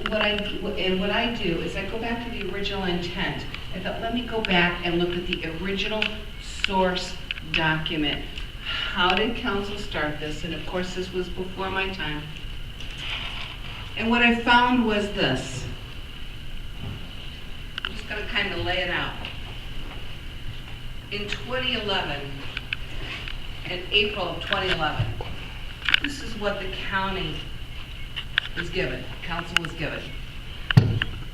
what I do is I go back to the original intent. I thought, let me go back and look at the original source document. How did council start this? And of course, this was before my time. And what I found was this. I'm just going to kind of lay it out. In 2011, in April of 2011, this is what the county was given, council was given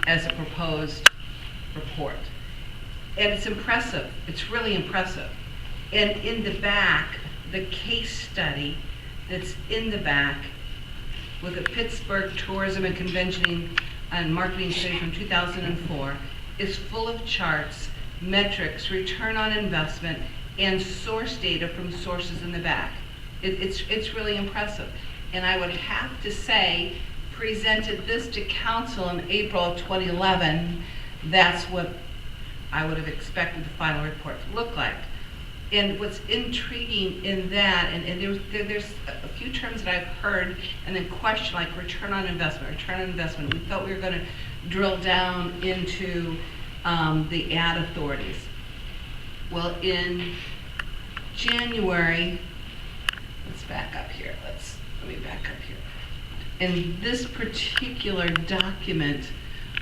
as a proposed report. And it's impressive, it's really impressive. And in the back, the case study that's in the back with the Pittsburgh Tourism and Convention and Marketing Study from 2004 is full of charts, metrics, return on investment, and source data from sources in the back. It's really impressive. And I would have to say, presented this to council in April of 2011, that's what I would have expected the final report to look like. And what's intriguing in that, and there's a few terms that I've heard and then questioned, like return on investment. We thought we were going to drill down into the ad authorities. Well, in January, let's back up here. Let me back up here. In this particular document,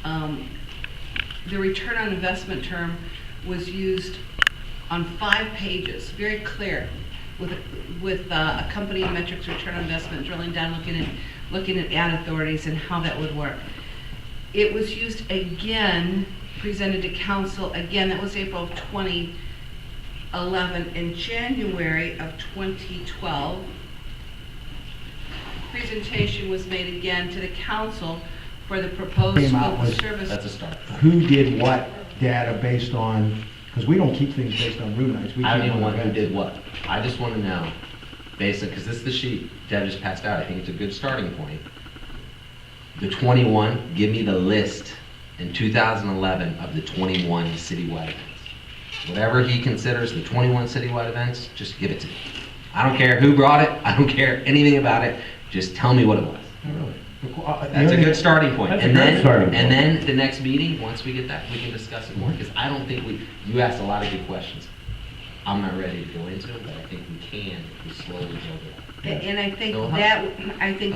the return on investment term was used on 5 pages, very clear, with accompanying metrics, return on investment, drilling down, looking at ad authorities and how that would work. It was used again, presented to council again. That was April of 2011. In January of 2012, presentation was made again to the council for the proposed scope of service. That's a start. Who did what data based on, because we don't keep things based on room nights. I don't even want who did what. I just want to know, basically, because this is the sheet Deb just passed out. I think it's a good starting point. The 21, give me the list in 2011 of the 21 citywide events. Whatever he considers the 21 citywide events, just give it to me. I don't care who brought it. I don't care anything about it. Just tell me what it was. Not really. That's a good starting point. That's And a good then, starting point. and then the next meeting, once we get that, we can discuss it more. Because I don't think you asked a lot of good questions. I'm not ready to go into them, but I think we can if we slowly build it up. And I think Go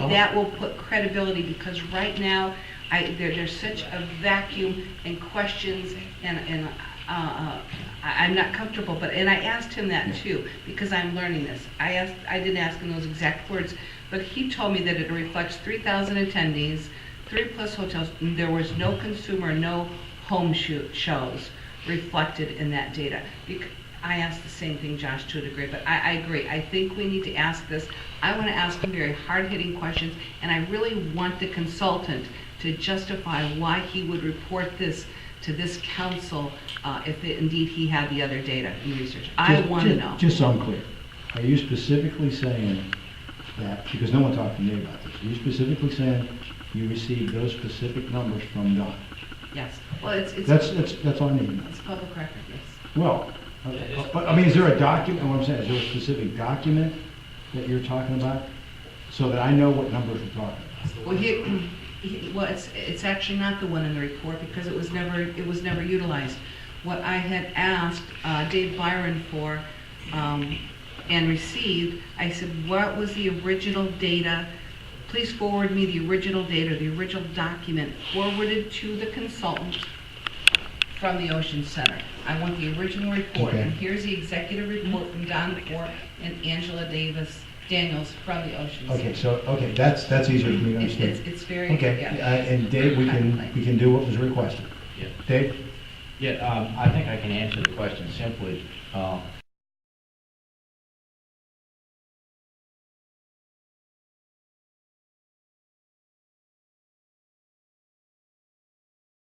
that will put credibility, because right now there's such a vacuum and questions, and I'm not comfortable. And I asked him that too, because I'm learning this. I didn't ask him those exact words, but he told me that it reflects 3,000 attendees, 3+ hotels. And there was no consumer, no home shows reflected in that data. I asked the same thing, Josh, to a degree, but I agree. I think we need to ask this. I want to ask him very hard-hitting questions, and I really want the consultant to justify why he would report this to this council if indeed he had the other data and research. I want to know. Just so I'm clear, are you specifically saying that, because no one talked to me about this, are you specifically saying you received those specific numbers from Don? Yes. Well, That's all I need to know. it's public record, yes. Well, but I mean, is there a document, what I'm saying, is there a specific document that you're talking about? So that I know what numbers we're talking about. Well, it's actually not the one in the report, because it was never utilized. What I had asked Dave Byron for and received, I said, what was the original data? Please forward me the original data, the original document forwarded to the consultant from the Ocean Center. I want the original report. Okay. And here's the executive report from Don Moore and Angela Daniels from the Ocean Center. Okay, that's easier for me to understand. It's very, Okay, yeah. and Dave, we can do what was requested. Yeah. Dave? Yeah, I think I can answer the question simply.